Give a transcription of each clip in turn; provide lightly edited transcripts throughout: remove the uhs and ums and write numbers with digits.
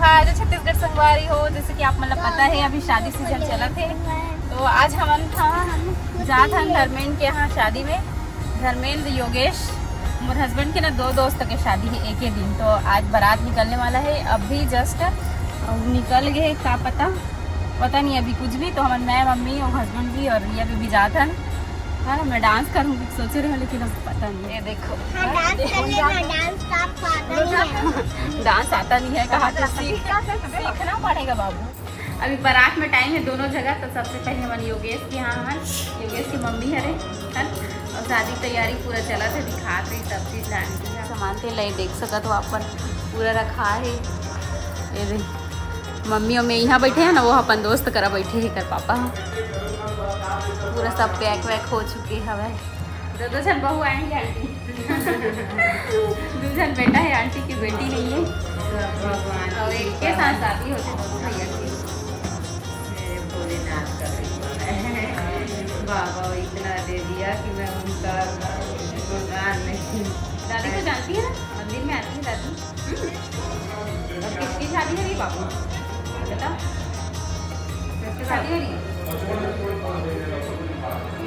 हाय जो छत्तीसगढ़ संगवारी हो, जैसे कि आप मतलब पता है अभी शादी सीजन चला थे, तो आज हम जात हन धर्मेंद्र के यहाँ शादी में। धर्मेंद्र योगेश मोर हस्बैंड के ना दो दोस्त के शादी है एक ही दिन, तो आज बारात निकलने वाला है। अभी जस्ट निकल गए, क्या पता नहीं अभी कुछ भी। तो हम मैं मम्मी और हस्बैंड भी और रिया भी जात हन। हाँ मैं डांस करूँगी सोच रहे हो, लेकिन अब पता नहीं। ये देखो डांस आता नहीं है, कहाँ से सीखना पड़ेगा बाबू। अभी बारात में टाइम है दोनों जगह। तो सबसे पहले हमारे योगेश के यहाँ हन, योगेश की मम्मी है और शादी तैयारी पूरा चला थे, दिखा थे सब चीज़ लाने सामान थे लाई देख सका तो आप पर पूरा रखा है। ये देख मम्मी और मैं यहाँ बैठे हैं ना, वो अपन दोस्त करा बैठे है कर पापा पूरा सब पैक वैक हो चुके हवे। दो जन बहू आएंगे आंटी दो जन बेटा है, आंटी की बेटी नहीं है, और एक के साथ शादी होते दोनों भैया की। बाबा इतना दे दिया कि मैं उनका गुणगान नहीं। दादी को जानती है ना, मंदिर में आती है दादी। और किसकी शादी है बाबू बता, किसकी शादी है?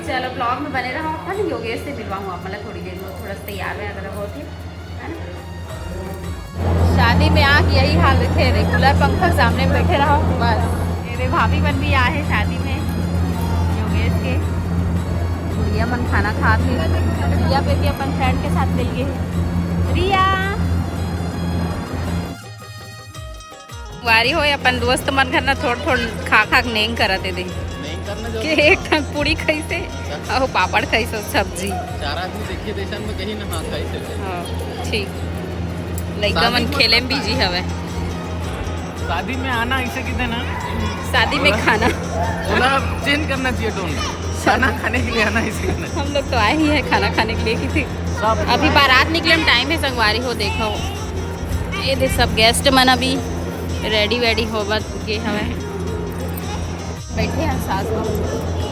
चलो ब्लॉग में बने रहो। अपन योगेश से मिलवाऊँ आप मतलब थोड़ी देर में, थोड़ा सा तैयार में अगर बहुत है ना। शादी में आके यही हाल थे, रेगुलर पंखा सामने बैठे रहो बस। मेरे भाभी बन भी आए हैं शादी में योगेश के। रिया मन खाना खा थे, रिया पे भी अपन फ्रेंड के साथ मिल गए। रिया वारी हो अपन दोस्त मन घर ना थोड़ खा नेंग करते दे कि एक ठन पूरी खाई से और पापड़ खाई से सब्जी। चार आदमी देखिए देशन में कहीं ना खाई से। हां ठीक, लइका मन खेले में बिजी हवे। शादी में आना ऐसे कितने ना, शादी में खाना थोड़ा चेंज करना चाहिए टोन, खाना खाने के लिए आना इसी। हम लोग तो आए ही हैं खाना खाने के लिए किसी। अभी बारात निकले में टाइम है संगवारी हो, देखो ये देख सब गेस्ट मन अभी रेडी वेडी हो गए हमें बैठे हैं सास को।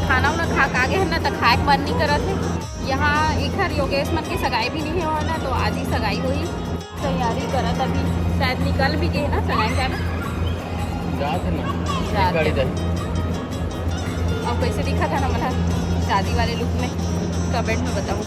खाना उना खा गए हैं ना, तो खाए के मन नहीं करत है। यहाँ एक हर योगेश मन की सगाई भी नहीं हो ना, तो आज ही सगाई हुई, तैयारी करत अभी शायद निकल भी गए ना सगाई टाइम अब कैसे दिखा था ना मतलब शादी वाले लुक में, कमेंट में बताऊँ।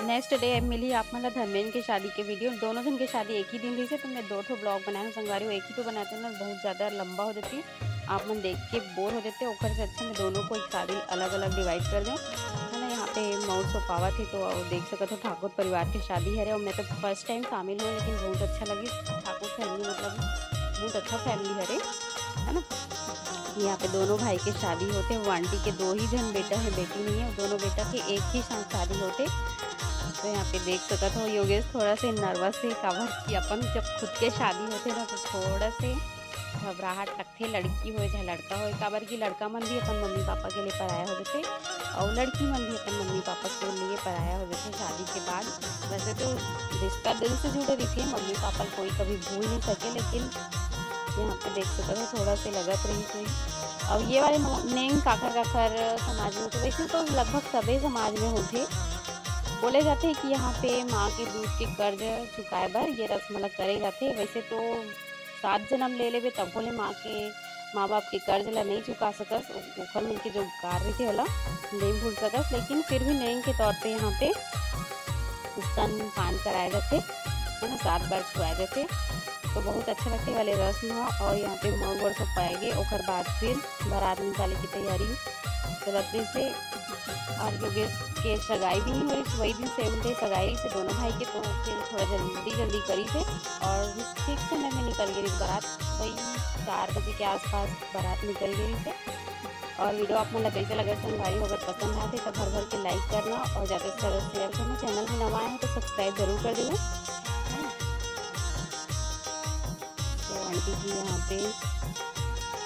नेक्स्ट डे मिली आप मतलब धर्मेंद्र की शादी के वीडियो। दोनों जन की शादी एक ही दिन रही है, तो मैं दो ठो ब्लॉग बनाया हूँ संगवारी हो। एक ही तो बनाते हैं ना, बहुत ज़्यादा लंबा हो जाती है, आप मन देख के बोर हो जाते हैं। ओखर से अच्छा मैं दोनों को एक शादी अलग अलग डिवाइड कर दूँ है ना। यहाँ पे मौत सो पावा थी, तो देख सकते हो ठाकुर परिवार की शादी है। और मैं तो फर्स्ट टाइम शामिल हूँ, लेकिन बहुत अच्छा लगी। ठाकुर फैमिली मतलब बहुत अच्छा फैमिली है ना। यहाँ पे दोनों भाई के शादी होते हैं। वो आंटी के दो ही जन बेटा है, बेटी नहीं है। दोनों बेटा के एक ही साथ शादी होते। तो यहाँ पे देख सकते हो योगेश थोड़ा से नर्वस है, काबर कि अपन जब खुद के शादी होते ना तो थोड़ा से घबराहट लगते। लड़की हो चाहे लड़का हो, काबर की लड़का मन भी अपन मम्मी पापा के लिए पराया हो जाते, और लड़की मन भी अपन मम्मी पापा के लिए पराया हो जाते शादी के बाद। वैसे तो रिश्ता दिल से जुड़े रहती है, मम्मी पापा कोई कभी भूल नहीं सके, लेकिन यहाँ पे देख सकते हो थोड़ा से लगत रही कोई। और ये वाले नेंग काकर समाज में, तो वैसे तो लगभग सभी समाज में होते। बोले जाते हैं कि यहाँ पे माँ के दूध के कर्ज चुकाए बर ये रस्म करे जाते। वैसे तो 7 जन्म ले लेवे तब बोले माँ बाप के कर्ज ला नहीं चुका सकस, ओखर मिलके जो कार्य थे वाला नहीं भूल सकस, लेकिन फिर भी नहीं के तौर पे यहाँ पे स्तन पान कराए जाते है ना, 7 बार छुआए जाते। तो बहुत अच्छा लगते वाले रस्म हो। और यहाँ पे मऊ वर्ष पाएंगे, और बाद फिर बारात निकाले की तैयारी चलते से। और योगेश के सगाई भी नहीं हुई, वही दिन सेम डे सगाई से दोनों भाई के, तो फिर थोड़ा जल्दी करी थे। और ठीक समय में निकल गई बारात, वही 4 बजे के आसपास बारात निकल गई थे। और वीडियो आप मतलब कैसे लगे संगवारी अगर पसंद आते तो भर के लाइक करना, और ज़्यादा से ज़्यादा शेयर करना। चैनल में नवा आए हैं तो सब्सक्राइब जरूर कर देना। तो आंटी जी यहाँ पे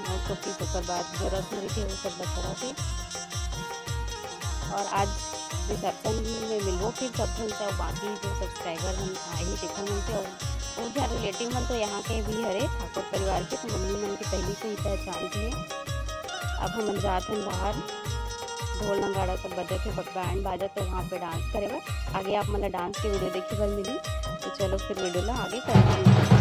और फिर बाद जो रस्म रही थी वो सब बता रहे थे। और आज रिसेप्शन में मिलबो फिर सब झन से, बाकी जो सब्सक्राइबर मन आए ही देखा मन से, और बहुत झन रिलेटिव मन तो यहाँ के भी हरे ठाकुर परिवार के, तो मम्मी मन के पहले से ही पहचान थे। अब हम जात हन बाहर, ढोल नगाड़ा सब बजत है, बैंड बाजत तो वहाँ पे डांस करेगा। आगे आप मतलब डांस की वीडियो देखी बर मिली, तो चलो फिर वीडियो ला आगे करते हैं।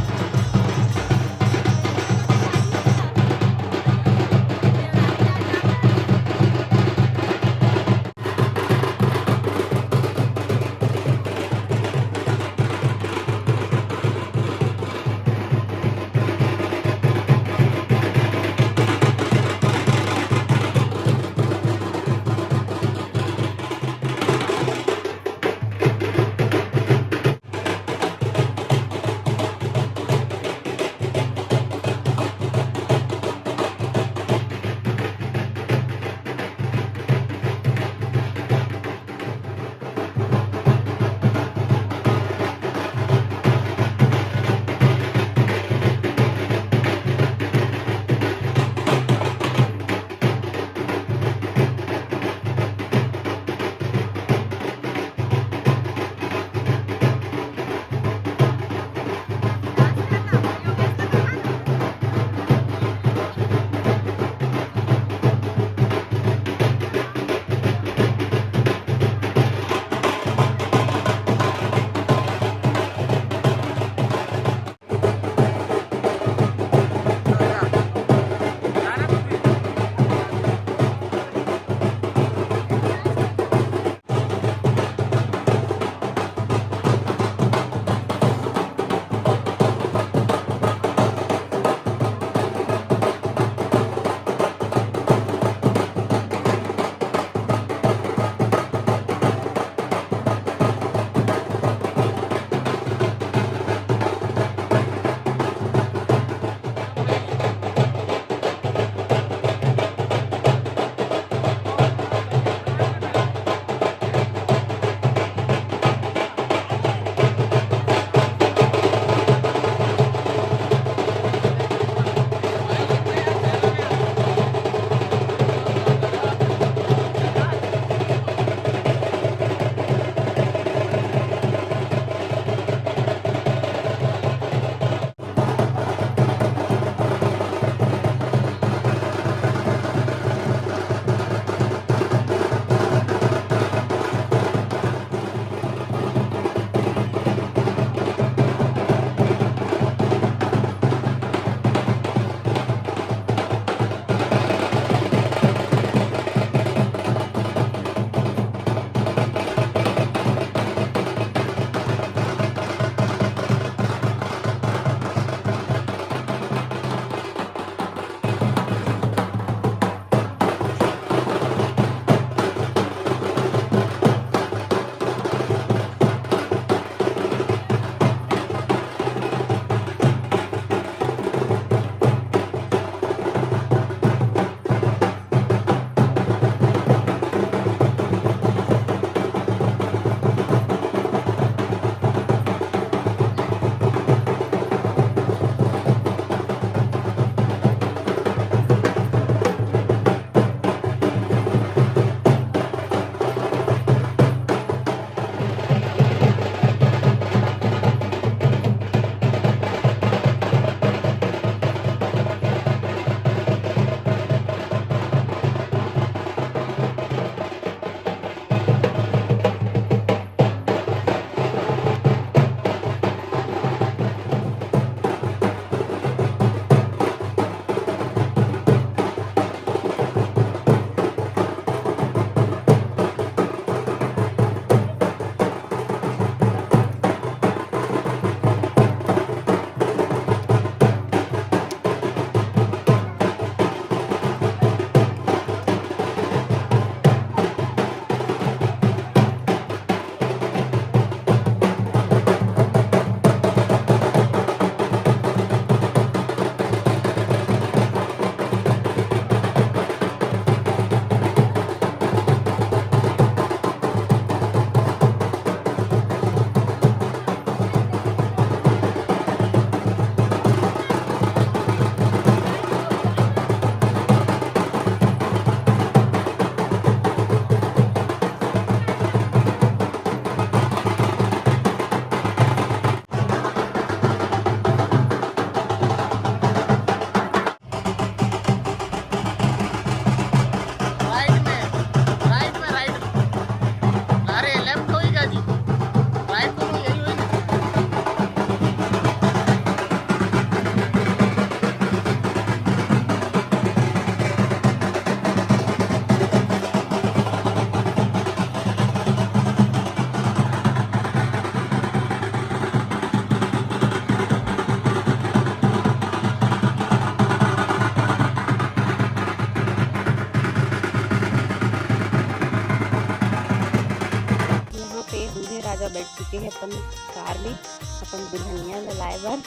अपन कार में अपन दुल्हनिया लाए बार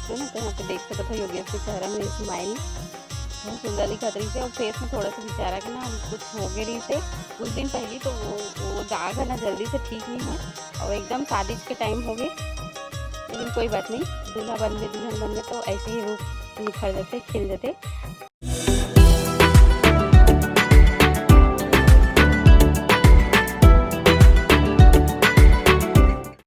तो ना, तो यहाँ पे देख सकते हो योगेश के चेहरा में स्माइल बहुत सुंदर दिखत रही थे। और फेस में थोड़ा सा बेचारा के ना कुछ हो गए रही थे कुछ दिन पहले, तो वो दाग है ना जल्दी से ठीक नहीं है और एकदम शादी के टाइम हो गए। लेकिन कोई बात नहीं, दूल्हा बन गए दुल्हन बन गए तो ऐसे ही रूप निखर जाते खिल जाते।